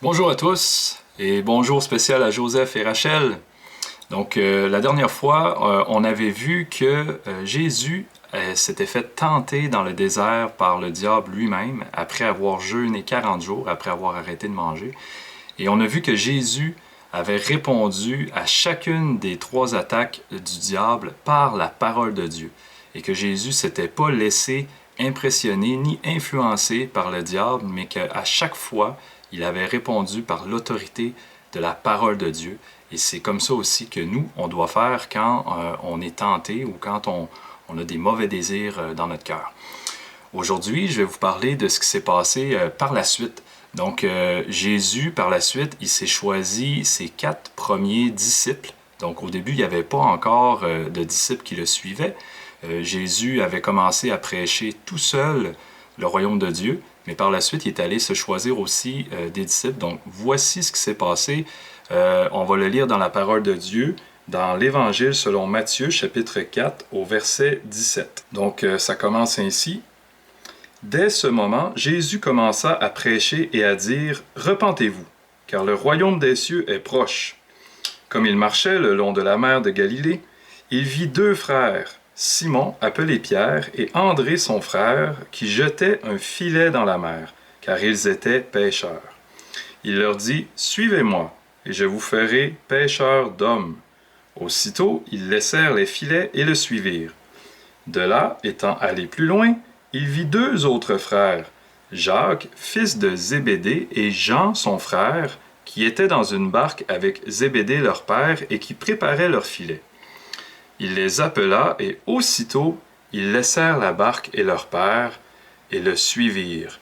Bonjour à tous et bonjour spécial à Joseph et Rachel. Donc la dernière fois, on avait vu que Jésus s'était fait tenter dans le désert par le diable lui-même après avoir jeûné 40 jours, après avoir arrêté de manger. Et on a vu que Jésus avait répondu à chacune des trois attaques du diable par la parole de Dieu. Et que Jésus s'était pas laissé impressionner ni influencer par le diable, mais qu'à chaque fois, il avait répondu par l'autorité de la parole de Dieu. Et c'est comme ça aussi que nous, on doit faire quand on est tenté ou quand on a des mauvais désirs dans notre cœur. Aujourd'hui, je vais vous parler de ce qui s'est passé par la suite. Donc, Jésus, par la suite, il s'est choisi ses 4 premiers disciples. Donc, au début, il n'y avait pas encore de disciples qui le suivaient. Jésus avait commencé à prêcher tout seul le royaume de Dieu, mais par la suite, il est allé se choisir aussi des disciples. Donc, voici ce qui s'est passé. On va le lire dans la parole de Dieu, dans l'Évangile selon Matthieu, chapitre 4, au verset 17. Donc, ça commence ainsi. Dès ce moment, Jésus commença à prêcher et à dire « Repentez-vous, car le royaume des cieux est proche. » Comme il marchait le long de la mer de Galilée, il vit 2 frères, Simon, appelé Pierre, et André son frère, qui jetaient un filet dans la mer, car ils étaient pêcheurs. Il leur dit « Suivez-moi, et je vous ferai pêcheurs d'hommes. » Aussitôt, ils laissèrent les filets et le suivirent. De là, étant allé plus loin, il vit 2 autres frères, Jacques, fils de Zébédée, et Jean, son frère, qui étaient dans une barque avec Zébédée leur père et qui préparaient leurs filets. Il les appela, et aussitôt, ils laissèrent la barque et leur père, et le suivirent.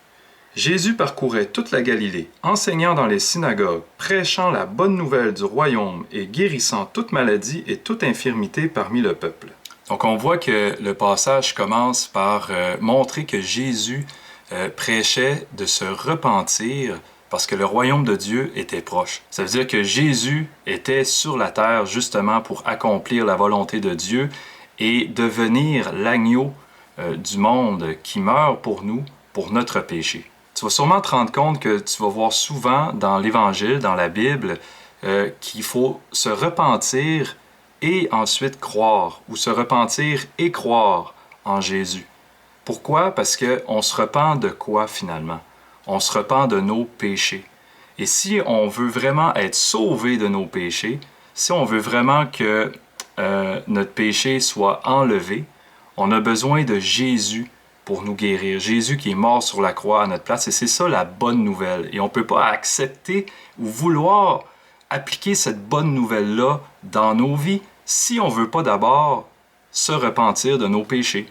Jésus parcourait toute la Galilée, enseignant dans les synagogues, prêchant la bonne nouvelle du royaume et guérissant toute maladie et toute infirmité parmi le peuple. Donc on voit que le passage commence par montrer que Jésus prêchait de se repentir parce que le royaume de Dieu était proche. Ça veut dire que Jésus était sur la terre justement pour accomplir la volonté de Dieu et devenir l'agneau du monde qui meurt pour nous, pour notre péché. Tu vas sûrement te rendre compte que tu vas voir souvent dans l'Évangile, dans la Bible, qu'il faut se repentir et ensuite croire, ou se repentir et croire en Jésus. Pourquoi? Parce qu'on se repent de quoi finalement? On se repent de nos péchés. Et si on veut vraiment être sauvé de nos péchés, si on veut vraiment que notre péché soit enlevé, on a besoin de Jésus pour nous guérir. Jésus qui est mort sur la croix à notre place. Et c'est ça la bonne nouvelle. Et on ne peut pas accepter ou vouloir appliquer cette bonne nouvelle-là dans nos vies si on ne veut pas d'abord se repentir de nos péchés.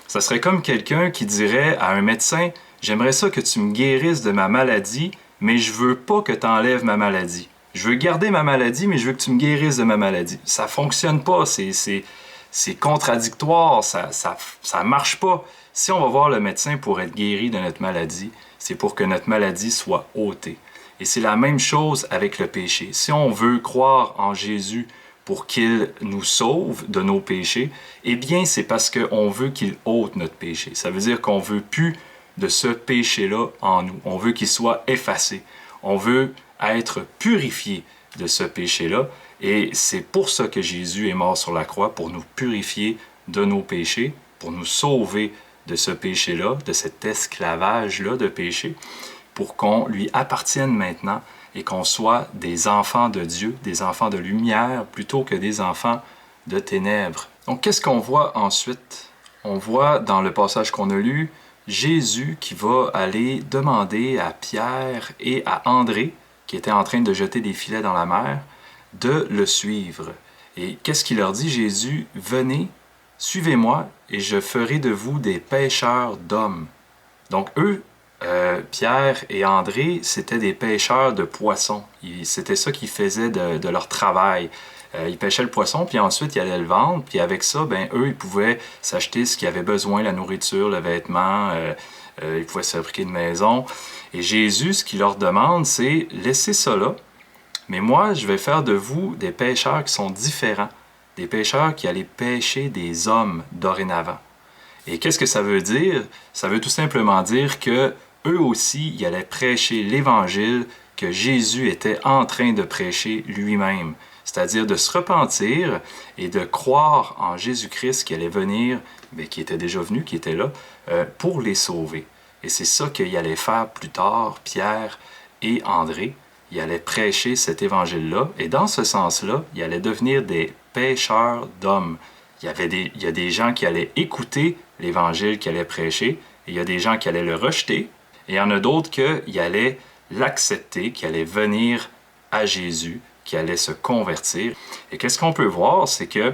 Ça serait comme quelqu'un qui dirait à un médecin « J'aimerais ça que tu me guérisses de ma maladie, mais je veux pas que tu enlèves ma maladie. Je veux garder ma maladie, mais je veux que tu me guérisses de ma maladie. » Ça fonctionne pas, c'est contradictoire, ça marche pas. Si on va voir le médecin pour être guéri de notre maladie, c'est pour que notre maladie soit ôtée. Et c'est la même chose avec le péché. Si on veut croire en Jésus pour qu'il nous sauve de nos péchés, eh bien, c'est parce qu'on veut qu'il ôte notre péché. Ça veut dire qu'on veut plus de ce péché-là en nous. On veut qu'il soit effacé. On veut être purifié de ce péché-là. Et c'est pour ça que Jésus est mort sur la croix, pour nous purifier de nos péchés, pour nous sauver de ce péché-là, de cet esclavage-là de péché, pour qu'on lui appartienne maintenant et qu'on soit des enfants de Dieu, des enfants de lumière, plutôt que des enfants de ténèbres. Donc, qu'est-ce qu'on voit ensuite? On voit dans le passage qu'on a lu, Jésus qui va aller demander à Pierre et à André, qui étaient en train de jeter des filets dans la mer, de le suivre. Et qu'est-ce qu'il leur dit, Jésus? « Venez, suivez-moi, et je ferai de vous des pêcheurs d'hommes. » Donc, eux, Pierre et André, c'était des pêcheurs de poissons. C'était ça qu'ils faisaient de leur travail. Ils pêchaient le poisson, puis ensuite ils allaient le vendre, puis avec ça, ben eux, ils pouvaient s'acheter ce qu'ils avaient besoin, la nourriture, le vêtement, ils pouvaient se fabriquer une maison. Et Jésus, ce qu'il leur demande, c'est « Laissez ça là, mais moi, je vais faire de vous des pêcheurs qui sont différents, des pêcheurs qui allaient pêcher des hommes dorénavant. » Et qu'est-ce que ça veut dire? Ça veut tout simplement dire que eux aussi, ils allaient prêcher l'Évangile que Jésus était en train de prêcher lui-même, c'est-à-dire de se repentir et de croire en Jésus-Christ qui allait venir, mais qui était déjà venu, qui était là, pour les sauver. Et c'est ça qu'il allait faire plus tard, Pierre et André. Il allait prêcher cet évangile-là, et dans ce sens-là, il allait devenir des pêcheurs d'hommes. Il y a des gens qui allaient écouter l'évangile qu'il allait prêcher, et il y a des gens qui allaient le rejeter, et il y en a d'autres qui allaient l'accepter, qui allaient venir à Jésus, qui allaient se convertir. Et qu'est-ce qu'on peut voir, c'est que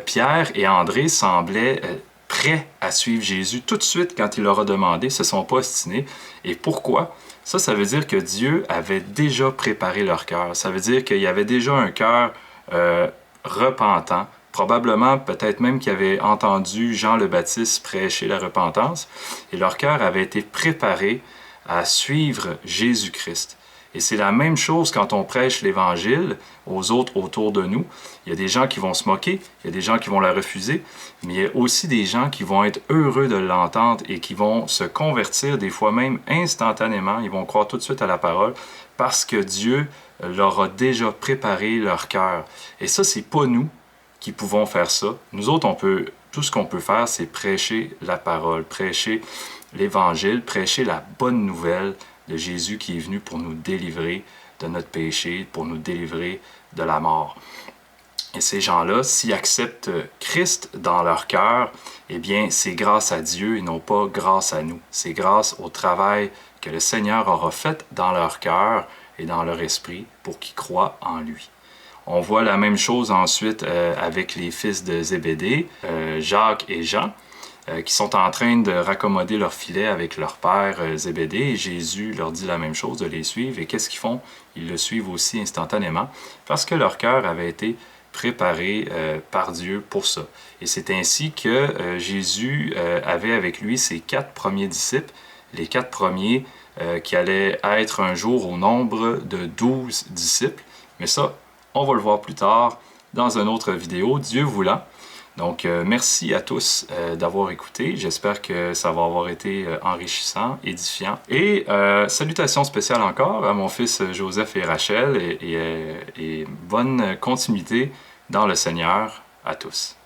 Pierre et André semblaient prêts à suivre Jésus tout de suite quand il leur a demandé, ne se sont pas ostinés. Et pourquoi? Ça veut dire que Dieu avait déjà préparé leur cœur. Ça veut dire qu'il y avait déjà un cœur repentant, probablement peut-être même qu'ils avaient entendu Jean le Baptiste prêcher la repentance, et leur cœur avait été préparé à suivre Jésus-Christ. Et c'est la même chose quand on prêche l'Évangile aux autres autour de nous. Il y a des gens qui vont se moquer, il y a des gens qui vont la refuser, mais il y a aussi des gens qui vont être heureux de l'entendre et qui vont se convertir des fois même instantanément. Ils vont croire tout de suite à la parole parce que Dieu leur a déjà préparé leur cœur. Et ça, c'est pas nous qui pouvons faire ça. Nous autres, tout ce qu'on peut faire, c'est prêcher la parole, prêcher l'Évangile, prêcher la bonne nouvelle de Jésus qui est venu pour nous délivrer de notre péché, pour nous délivrer de la mort. Et ces gens-là, s'ils acceptent Christ dans leur cœur, eh bien, c'est grâce à Dieu et non pas grâce à nous. C'est grâce au travail que le Seigneur aura fait dans leur cœur et dans leur esprit pour qu'ils croient en lui. On voit la même chose ensuite avec les fils de Zébédée, Jacques et Jean, qui sont en train de raccommoder leur filet avec leur père Zébédée, et Jésus leur dit la même chose, de les suivre. Et qu'est-ce qu'ils font? Ils le suivent aussi instantanément, parce que leur cœur avait été préparé par Dieu pour ça. Et c'est ainsi que Jésus avait avec lui ses 4 premiers disciples, les 4 premiers qui allaient être un jour au nombre de 12 disciples. Mais ça, on va le voir plus tard dans une autre vidéo, Dieu voulant. Donc, merci à tous d'avoir écouté. J'espère que ça va avoir été enrichissant, édifiant. Et salutations spéciales encore à mon fils Joseph et Rachel et bonne continuité dans le Seigneur à tous.